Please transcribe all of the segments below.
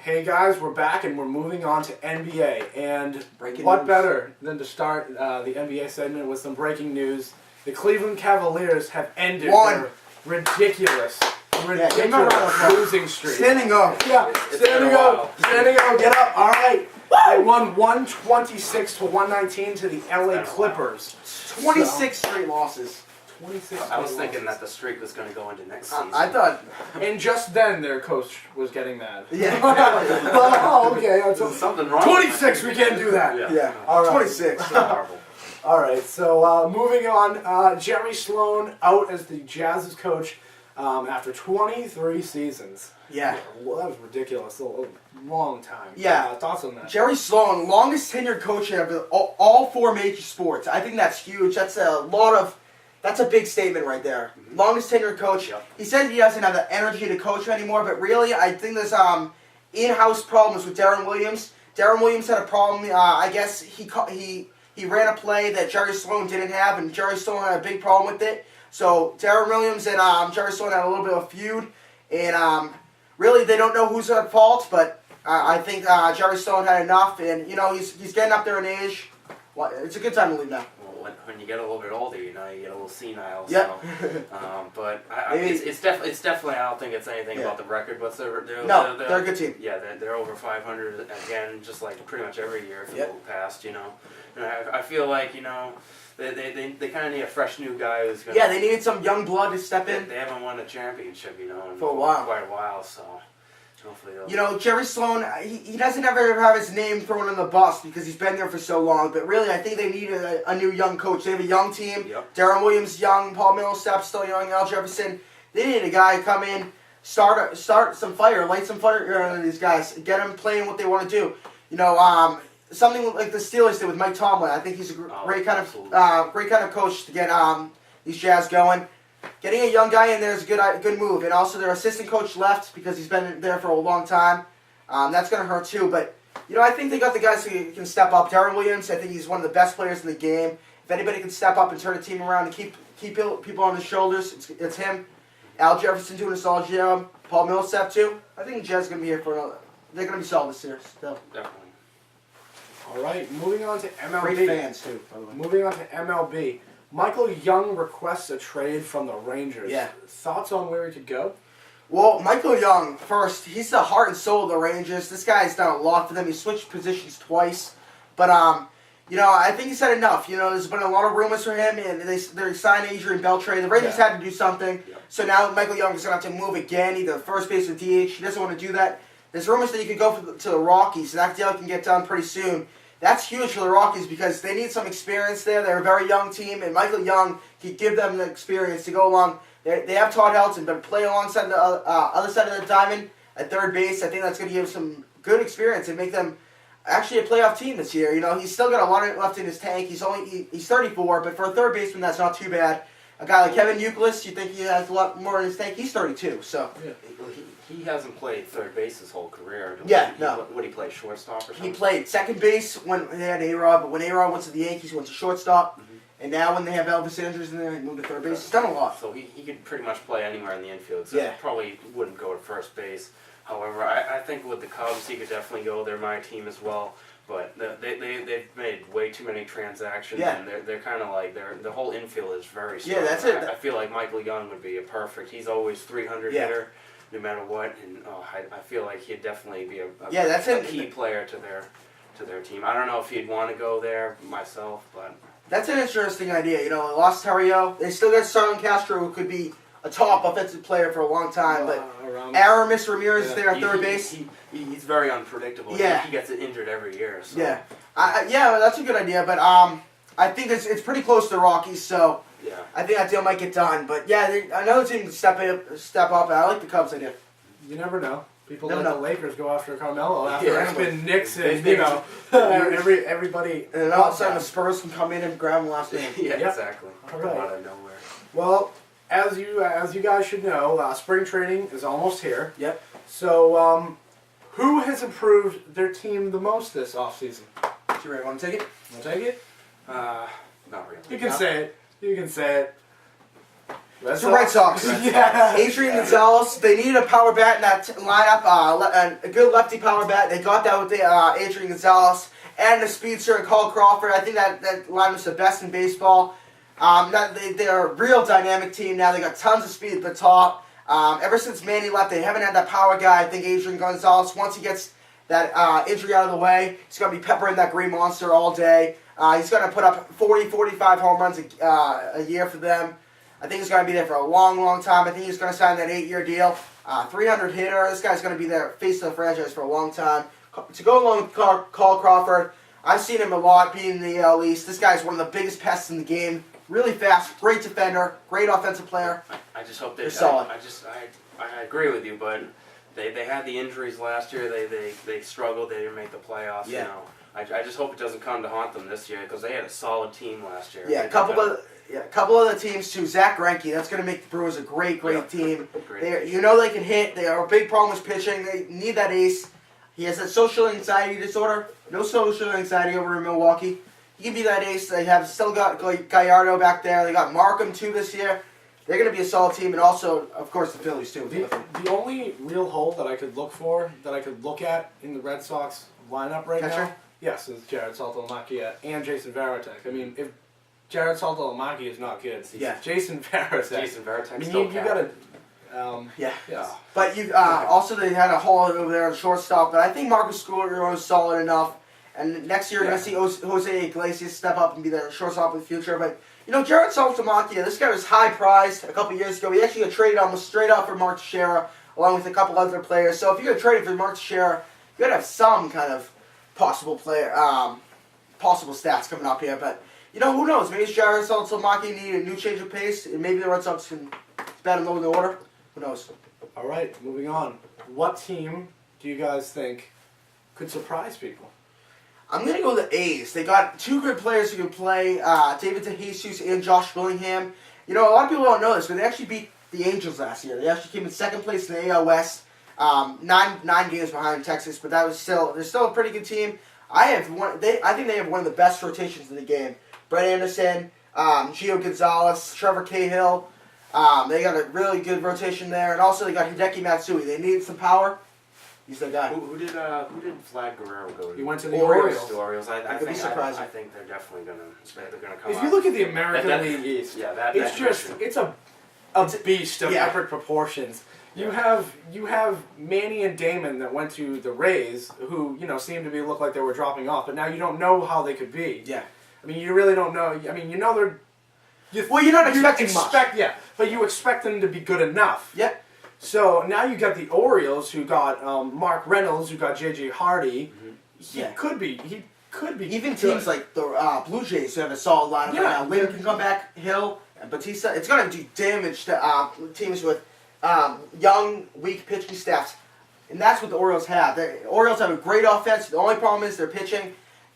Hey guys, we're back and we're moving on to NBA. And Breaking what news. better than to start the NBA segment with some breaking news? The Cleveland Cavaliers have ended their ridiculous losing streak. Standing up. Yeah, standing up, get up. All right. They won 126 to 119 to the LA Clippers. 26 straight losses. 26. I was thinking that the streak was going to go into next season. I thought. And just then, their coach was getting mad. Yeah. Oh, okay. There's something wrong. 26. We can't do that. Yeah. All right. 26. Horrible. All right. So moving on, Jerry Sloan out as the Jazz's coach after 23 seasons. Yeah. Well, that was ridiculous. A long time. Yeah. Thoughts on that? Jerry Sloan, longest tenured coach in all four major sports. I think that's huge. That's a big statement right there. Mm-hmm. Longest tenured coach. Yep. He said he doesn't have the energy to coach anymore, but really, I think there's in-house problems with Darren Williams. Darren Williams had a problem. I guess he ran a play that Jerry Sloan didn't have, and Jerry Sloan had a big problem with it. So Darren Williams and Jerry Sloan had a little bit of a feud, and really they don't know who's at fault. But I think Jerry Sloan had enough, and he's getting up there in age. Well, it's a good time to leave now. When you get a little bit older, you get a little senile. Yep. So, but it's definitely. I don't think it's anything about the record, but they're a good team. Yeah, they're over 500 again, just like pretty much every year for the past. And I feel like they kind of need a fresh new guy who's gonna. Yeah, they needed some young blood to step in. They haven't won a championship, in for a while. Quite a while, so. Jerry Sloan, he doesn't ever have his name thrown on the bus because he's been there for so long. But really, I think they need a new young coach. They have a young team. Yep. Darren Williams young, Paul Millsap still young, Al Jefferson. They need a guy to come in, start some fire, light some fire under these guys, get them playing what they want to do. Something like the Steelers did with Mike Tomlin. I think he's a great kind of coach to get these Jazz going. Getting a young guy in there is a good move. And also their assistant coach left because he's been there for a long time. That's going to hurt too. But, I think they got the guys who can step up. Darren Williams, I think he's one of the best players in the game. If anybody can step up and turn a team around and keep people on his shoulders, it's him. Al Jefferson doing a solid job. Paul Millsap too. I think the Jazz are going to be here for another. They're going to be solid this year still. Definitely. All right, moving on to MLB. Great fans too, by the way. Moving on to MLB. Michael Young requests a trade from the Rangers. Yeah. Thoughts on where he could go? Well, Michael Young, first, he's the heart and soul of the Rangers. This guy's done a lot for them. He switched positions twice. But, I think he's had enough. There's been a lot of rumors for him, and they're signing Adrian Beltre. The Rangers had to do something. Yeah. So now Michael Young is going to have to move again, either first base or DH. He doesn't want to do that. There's rumors that he could go to the Rockies, and that deal can get done pretty soon. That's huge for the Rockies because they need some experience there. They're a very young team, and Michael Young can give them the experience to go along. They have Todd Helton, but play alongside the other side of the diamond at third base. I think that's going to give some good experience and make them actually a playoff team this year. He's still got a lot left in his tank. He's 34, but for a third baseman, that's not too bad. A guy like Kevin Youkilis, you think he has a lot more in his tank? He's 32, so. Yeah. He hasn't played third base his whole career. Would he play shortstop or something? He played second base when they had A-Rod, but when A-Rod went to the Yankees, he went to shortstop. Mm-hmm. And now when they have Elvis Andrews in there, he moved to third base. He's done a lot. So he could pretty much play anywhere in the infield. So he probably wouldn't go to first base. However, I think with the Cubs, he could definitely go. They're my team as well. But they've made way too many transactions, and they're kind of like the whole infield is very strong. Yeah, that's it. I feel like Michael Young would be a perfect. He's always 300 hitter, no matter what, and I feel like he'd definitely be a key player to their team. I don't know if he'd want to go there myself, but that's an interesting idea. They lost Terrio. They still got Starlin Castro, who could be a top offensive player for a long time, but Aramis Ramirez is there at third base. He's very unpredictable. Yeah. He gets injured every year. So. Yeah. That's a good idea, but I think it's pretty close to the Rockies, so I think that deal might get done. But another team can step up, and I like the Cubs idea. You never know. People let the Lakers go after Carmelo after it's been Nixon, everybody. And then all of a sudden the Spurs can come in and grab them last game. Exactly. All right. Out of nowhere. Well, as you guys should know, spring training is almost here. Yep. So, who has improved their team the most this offseason? You ready? Want to take it? Want to take it? Not really. You can say it. You can say it. It's the Red Sox. Yeah. Adrian Gonzalez. They needed a power bat in that lineup, a good lefty power bat. They got that with the Adrian Gonzalez and the speedster and Cole Crawford. I think that lineup's the best in baseball. They're a real dynamic team now. They got tons of speed at the top. Ever since Manny left, they haven't had that power guy. I think Adrian Gonzalez, once he gets that injury out of the way, he's going to be peppering that green monster all day. He's going to put up 40, 45 home runs a year for them. I think he's going to be there for a long, long time. I think he's going to sign that 8-year deal. 300 hitter. This guy's going to be there, face of the franchise for a long time. To go along with Cole Crawford, I've seen him a lot being in the AL East. This guy's one of the biggest pests in the game. Really fast, great defender, great offensive player. I just hope they're solid. I agree with you, but they had the injuries last year. They struggled. They didn't make the playoffs. Yeah. You know, I just hope it doesn't come to haunt them this year because they had a solid team last year. Yeah, a couple of the teams too. Zach Greinke, that's going to make the Brewers a great team. You know they can hit. They are a big problem with pitching. They need that ace. He has that social anxiety disorder. No social anxiety over in Milwaukee. He can be that ace. They have still got Gallardo back there. They got Markham too this year. They're going to be a solid team, and also, of course, the Phillies too. The only real hole that I could look at in the Red Sox lineup right now, yes, is Jared Saltalamacchia and Jason Varitek. I mean, if Jared Saltalamacchia is not good, Jason Varitek. I mean, you got to. Yeah. But you also they had a hole over there on shortstop, but I think Marcus Scolaro is solid enough. And next year, you're going to see Jose Iglesias step up and be their shortstop in the future. But, you know, Jared Saltalamacchia, this guy was high-priced a couple years ago. He actually got traded almost straight up for Mark Teixeira, along with a couple other players. So if you're going to trade for Mark Teixeira, you got to have some kind of possible stats coming up here. But, you know, who knows? Maybe Jared Saltalamacchia need a new change of pace, and maybe the Red Sox can bat him low in the order. Who knows? All right, moving on. What team do you guys think could surprise people? I'm going to go with the A's. They got two good players who can play, David DeJesus and Josh Willingham. You know, a lot of people don't know this, but they actually beat the Angels last year. They actually came in second place in the AL West, nine games behind Texas, but they're still a pretty good team. I think they have one of the best rotations in the game. Brett Anderson, Gio Gonzalez, Trevor Cahill. They got a really good rotation there, and also they got Hideki Matsui. They needed some power. He's the guy. Who did Vlad Guerrero go to? He went to the Orioles. The Orioles. I think they're definitely gonna come. If you look at the American League East, it's a beast of epic proportions. You have Manny and Damon that went to the Rays, who seem to look like they were dropping off, but now you don't know how they could be. Yeah. I mean, you really don't know. I mean, they're. You're not expecting much. Yeah, but you expect them to be good enough. Yeah. So now you got the Orioles, who got Mark Reynolds, who got J.J. Hardy. He could be. Even good. teams like the Blue Jays who have a solid lineup right now. Lynn can come back, Hill, and Batista. It's going to do damage to teams with young, weak pitching staffs. And that's what the Orioles have. The Orioles have a great offense. The only problem is their pitching.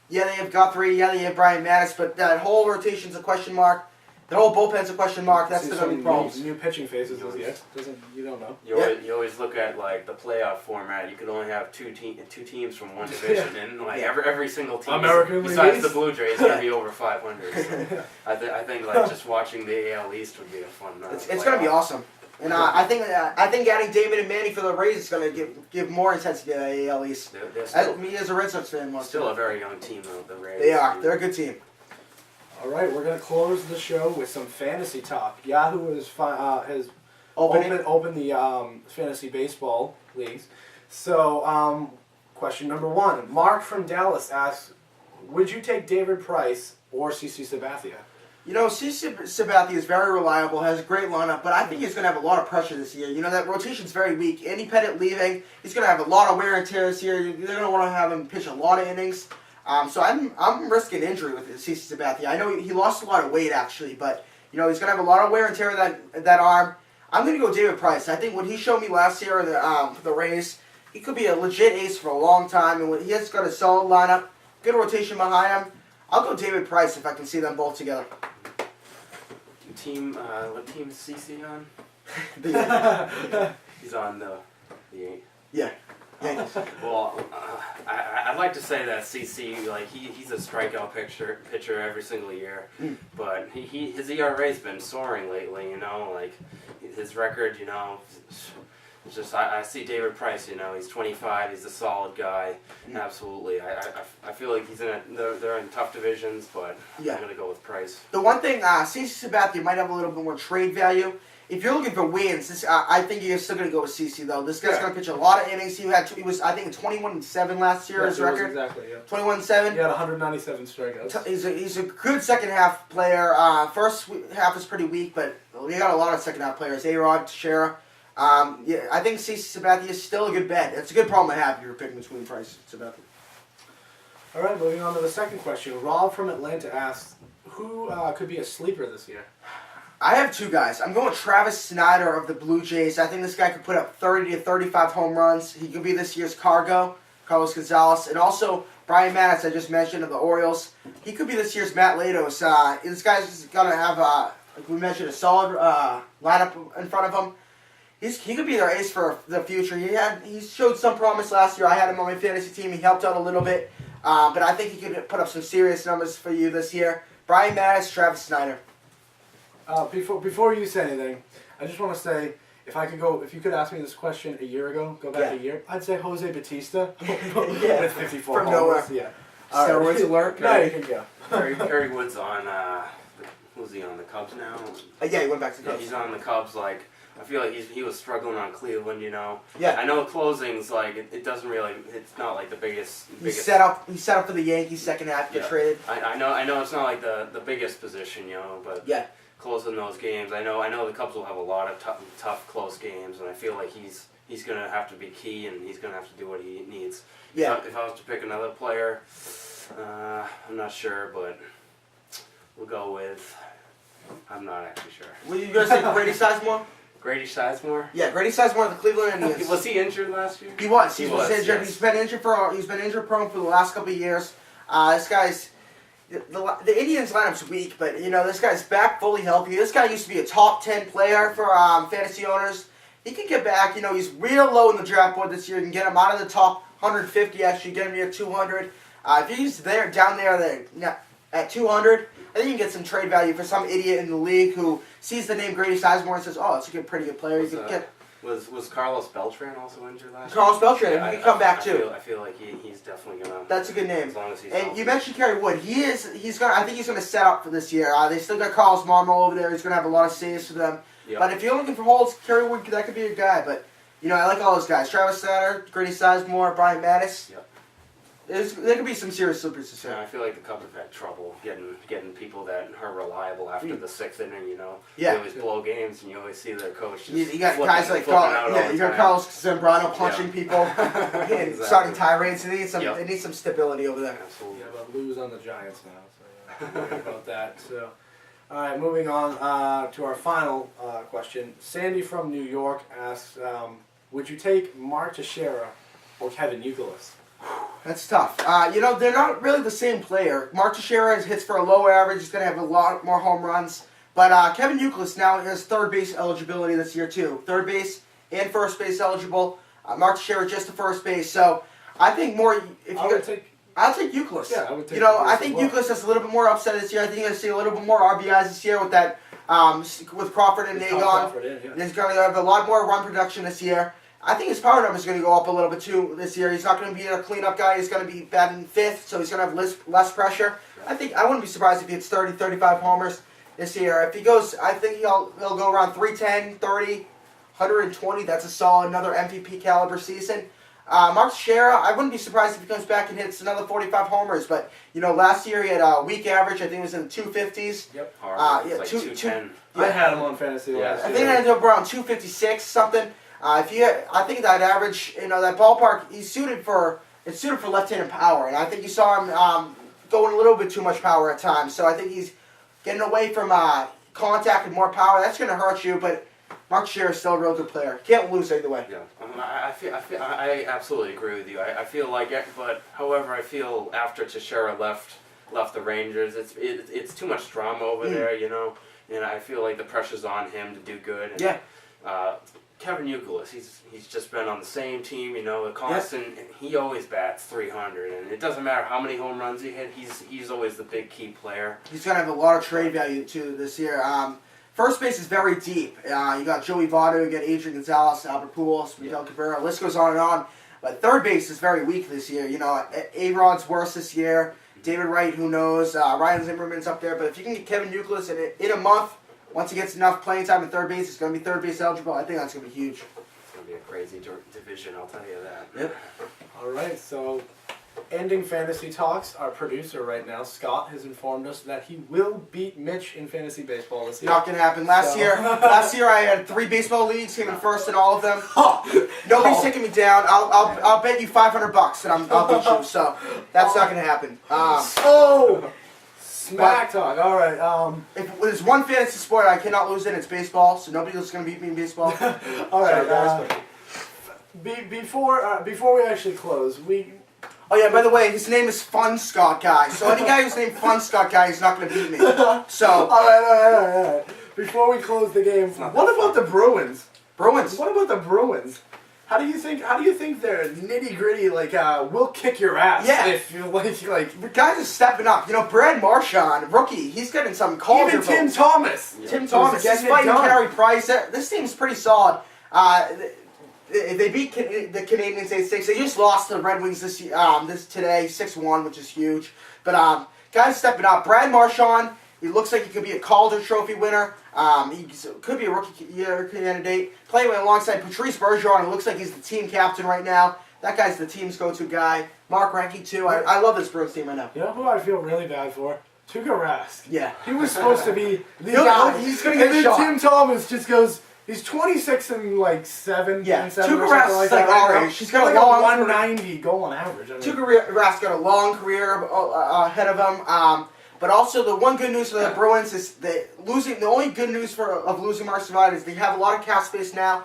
Yeah, they have Guthrie. Yeah, they have Brian Mattis. But that whole rotation's a question mark. The whole bullpen's a question mark. That's the only problems. New pitching faces. You don't know. You always look at the playoff format. You can only have two teams from one division, and every single team American besides the Blue Jays is going to be over 500. So I think just watching the AL East would be a fun. It's going to be awesome, and I think adding Damon and Manny for the Rays is going to give more intensity to the AL East. Me as a Red Sox fan, still a very young team though. The Rays. They are. They're a good team. All right, we're going to close the show with some fantasy talk. Yahoo has opened the fantasy baseball leagues. So, question number 1. Mark from Dallas asks, would you take David Price or CC Sabathia? You know, CC Sabathia is very reliable, has a great lineup, but I think he's going to have a lot of pressure this year. You know, that rotation's very weak. Andy Pettit leaving, he's going to have a lot of wear and tear this year. They're going to want to have him pitch a lot of innings. So I'm risking injury with CC Sabathia. I know he lost a lot of weight actually, but he's going to have a lot of wear and tear in that arm. I'm going to go David Price. I think what he showed me last year in the Rays, he could be a legit ace for a long time, and he has got a solid lineup, good rotation behind him. I'll go David Price if I can see them both together. What team is CC on? The He's on the 8. Yeah. Well, I'd like to say that CC, like he's a strikeout pitcher every single year, but his ERA's been soaring lately. You know, like his record. You know, it's just I see David Price. You know, he's 25. He's a solid guy. Absolutely. I feel like they're in tough divisions, but I'm gonna go with Price. The one thing, CC Sabathia might have a little bit more trade value. If you're looking for wins, I think you're still going to go with CC though. This guy's going to pitch a lot of innings. He was I think 21-7 last year. His record. Exactly. Yeah. 21-7. He had 197 strikeouts. He's a good second half player. First half is pretty weak, but we got a lot of second half players. A-Rod, Teixeira. I think CC Sabathia is still a good bet. It's a good problem to have if you're picking between Price and Sabathia. All right, moving on to the second question. Rob from Atlanta asks, who could be a sleeper this year? I have two guys. I'm going with Travis Snyder of the Blue Jays. I think this guy could put up 30 to 35 home runs. He could be this year's Carlos Gonzalez. And also, Brian Mattis, I just mentioned, of the Orioles. He could be this year's Matt Latos. This guy's going to have, like we mentioned, a solid lineup in front of him. He could be their ace for the future. He showed some promise last year. I had him on my fantasy team. He helped out a little bit. But I think he could put up some serious numbers for you this year. Brian Mattis, Travis Snyder. Before you say anything, I just want to say, if you could ask me this question a year ago, go back a year, I'd say Jose Batista with 54 from homers. nowhere. Yeah. Steroids alert. No, you can go. Kerry Wood's on. Who's he on the Cubs now? Yeah, he went back to the Cubs. He's on the Cubs. Like I feel like he was struggling on Cleveland. You know. Yeah. I know closings like it doesn't really. It's not like the biggest. He set up for the Yankees second half. Get traded. I know it's not like the biggest position, you know, but closing those games. I know the Cubs will have a lot of tough close games, and I feel like he's gonna have to be key, and he's gonna have to do what he needs. Yeah. If I was to pick another player, I'm not sure, but we'll go with. I'm not actually sure. Were you gonna say Grady Sizemore? Grady Sizemore? Yeah, Grady Sizemore of the Cleveland Indians. Was he injured last year? He was. He was injured. yes. He's been injured prone for the last couple of years. This guy's. The Indians lineup's weak, but this guy's back fully healthy. This guy used to be a top 10 player for fantasy owners. He can get back. He's real low in the draft board this year. You can get him out of the top 150. Actually, get him near 200. If he's down there at 200, I think you can get some trade value for some idiot in the league who sees the name Grady Sizemore and says, "Oh, it's a pretty good player." Was Carlos Beltran also injured last year? Carlos Beltran, he can come back too. I feel like he's definitely gonna. That's a good name. As long as he's and healthy. You mentioned Kerry Wood. I think he's gonna set up for this year. They still got Carlos Marmol over there. He's gonna have a lot of saves for them. Yep. But if you're looking for holes, Kerry Wood, that could be your guy. But I like all those guys: Travis Snyder, Grady Sizemore, Brian Mattis. Yep. There could be some serious slippers this year. I feel like the Cubs have had trouble getting people that are reliable after the sixth inning. Yeah. They always blow games, and you always see their coach. You got guys like Carlos Carlos Zambrano punching people, and starting tirades. They need some stability over there. Absolutely. Yeah, but lose on the Giants now, so worry about that. So, all right, moving on to our final question. Sandy from New York asks, would you take Mark Teixeira or Kevin Youkilis? That's tough. They're not really the same player. Mark Teixeira hits for a low average. He's going to have a lot more home runs. But Kevin Youkilis now has third base eligibility this year, too. Third base and first base eligible. Mark Teixeira just to first base. So I think more. I'll take Youkilis. Yeah, I would take I think Youkilis has a little bit more upside this year. I think you're going to see a little bit more RBIs this year with that with Crawford and Nagon. He's going to have a lot more run production this year. I think his power number is going to go up a little bit too this year. He's not going to be a cleanup guy. He's going to be batting fifth, so he's going to have less pressure. I wouldn't be surprised if he hits 30, 35 homers this year. If he goes, I think he'll go around 310, 30, 120. That's a solid, another MVP caliber season. Mark Teixeira, I wouldn't be surprised if he comes back and hits another 45 homers. But last year he had a weak average. I think it was in the 250s. Yep. Like 210. I had him on fantasy last year. I think it ended up around 256 something. I think that average, that ballpark, it's suited for left-handed power, and I think you saw him going a little bit too much power at times. So I think he's getting away from contact and more power. That's going to hurt you, but Mark Teixeira is still a real good player. Can't lose either way. Yeah, I absolutely agree with you. I feel like, however, I feel after Teixeira left the Rangers, it's too much drama over there, and I feel like the pressure's on him to do good. And, Kevin Youkilis, he's just been on the same team, a constant. He always bats 300, and it doesn't matter how many home runs he hit. He's always the big key player. He's gonna have a lot of trade value too this year. First base is very deep. You got Joey Votto, you got Adrian Gonzalez, Albert Pujols, Miguel Cabrera. List goes on and on. But third base is very weak this year. A-Rod's worse this year. David Wright, who knows? Ryan Zimmerman's up there. But if you can get Kevin Youkilis in a month, once he gets enough playing time at third base, he's going to be third base eligible. I think that's going to be huge. It's going to be a crazy division, I'll tell you that. Yep. All right, so ending fantasy talks, our producer right now, Scott, has informed us that he will beat Mitch in fantasy baseball this year. Not going to happen. Last year I had 3 baseball leagues, came in first in all of them. Nobody's taking me down. I'll bet you $500 that I'll beat you. So that's not going to happen. Smack talk. All right. If there's one fantasy sport I cannot lose in, it's baseball. So nobody else is going to beat me in baseball. All right. Before we actually close, Oh yeah, by the way, his name is Fun Scott Guy. So any guy who's named Fun Scott Guy is not going to beat me. So all right. Before we close the game, what about the Bruins? What about the Bruins? How do you think they're nitty gritty? We'll kick your ass. Yeah. If you like. The guys are stepping up. Brad Marchand, rookie, he's getting some calls. Even Tim Thomas. Yeah. Tim Thomas, he's fighting Carey Price. This team's pretty solid. They beat the Canadians 8-6. They just lost to the Red Wings this today, 6-1, which is huge. But guys stepping up. Brad Marchand, he looks like he could be a Calder Trophy winner. He could be a rookie year candidate. Playing alongside Patrice Bergeron, it looks like he's the team captain right now. That guy's the team's go-to guy. Mark Recchi, too. I love this Bruins team right now. You know who I feel really bad for? Tuukka Rask. Yeah. He was supposed to be the guy. He's going to get a shot. Tim Thomas just goes... He's 26 and 7. Yeah, and 7 Tuukka Rask is like our age. He's got a long 190 goal on average. Tuukka Rask got a long career ahead of him. But also the one good news for the Bruins is that the only good news of losing Mark Savard is they have a lot of cap space now.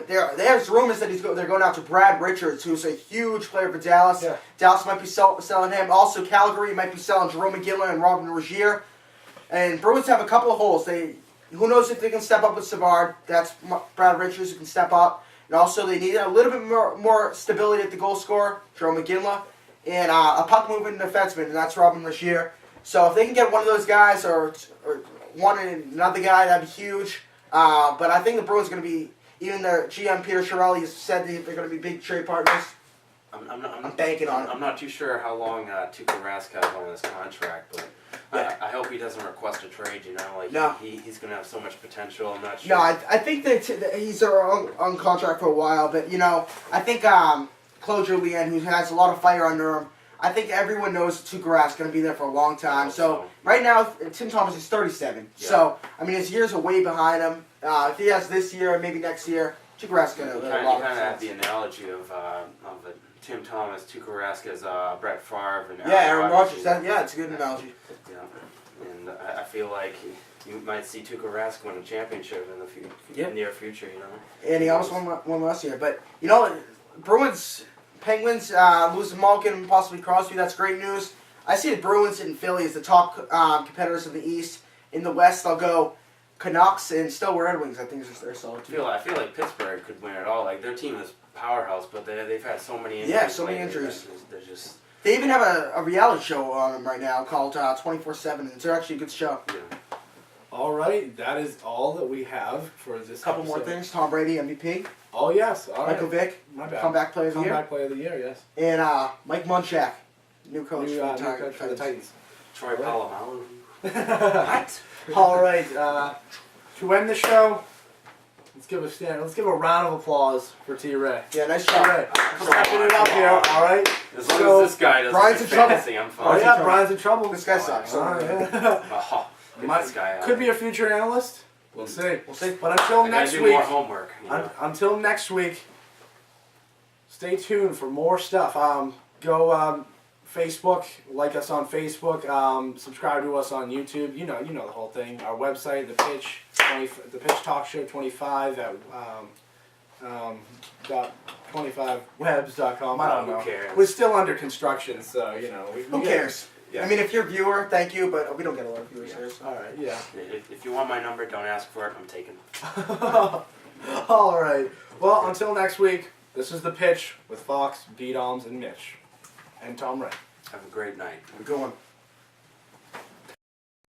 There's rumors that they're going out to Brad Richards, who's a huge player for Dallas. Yeah. Dallas might be selling him. Also, Calgary might be selling Jerome McGinley and Robin Rozier. And Bruins have a couple of holes. Who knows if they can step up with Savard? That's Brad Richards who can step up. And also, they need a little bit more stability at the goal scorer, Jerome McGinley, and a puck-moving defenseman, and that's Robin Rozier. So if they can get one of those guys or one and another guy, that'd be huge. But I think the Bruins are going to be, even their GM Peter Chiarelli has said they're going to be big trade partners. I'm banking on it. I'm not too sure how long Tuukka Rask has on his contract, but I hope he doesn't request a trade. No. He's going to have so much potential. I'm not sure. No, I think that he's on contract for a while, but I think Claude Julien, who has a lot of fire under him, I think everyone knows Tuukka Rask is going to be there for a long time. So right now, Tim Thomas is 37. Yeah. So his years are way behind him. If he has this year, maybe next year, Tuukka Rask is going to. You kind of have the analogy of Tim Thomas, Tuukka Rask as Brett Favre and Aaron Rodgers. It's a good analogy. Yeah, and I feel like you might see Tuukka Rask win a championship in the near future. And he almost won one last year. But Penguins losing Malkin and possibly Crosby. That's great news. I see the Bruins and Philly as the top competitors in the East. In the West, I'll go Canucks and still Red Wings. I think they're solid too. I feel like Pittsburgh could win it all. Like their team is powerhouse, but they've had so many injuries. Yeah, so many injuries. They're just. They even have a reality show on them right now called 24/7. It's actually a good show. Yeah. All right, that is all that we have for this. Couple more things. Tom Brady MVP. Oh yes, all right. Michael Vick. My bad. Comeback player of the year. Comeback player of the year, yes. And Mike Munchak, new coach for the Titans. Troy Polamalu. What? All right. To end the show, let's give a round of applause for T. Ray. Yeah, nice job. Stepping it up here. All right. As long as this guy doesn't Brian's in trouble. fantasy, I'm fine. Oh yeah, Brian's in trouble. This guy sucks. Get this guy out. Could be a future analyst. We'll see. But until next do week. more homework. Until next week. Stay tuned for more stuff. Go Facebook, like us on Facebook. Subscribe to us on YouTube. You know the whole thing. Our website, the Pitch Talk Show 25 at .25webs.com. I don't know. Who cares? We're still under construction, so Who cares? Yeah. I mean, if you're a viewer, thank you, but we don't get a lot of viewers here. So. All right. Yeah. If you want my number, don't ask for it. I'm taking it. All right. Well, until next week, this is The Pitch with Fox, D-Doms, and Mitch. And Tom Wright. Have a great night. Have a good one.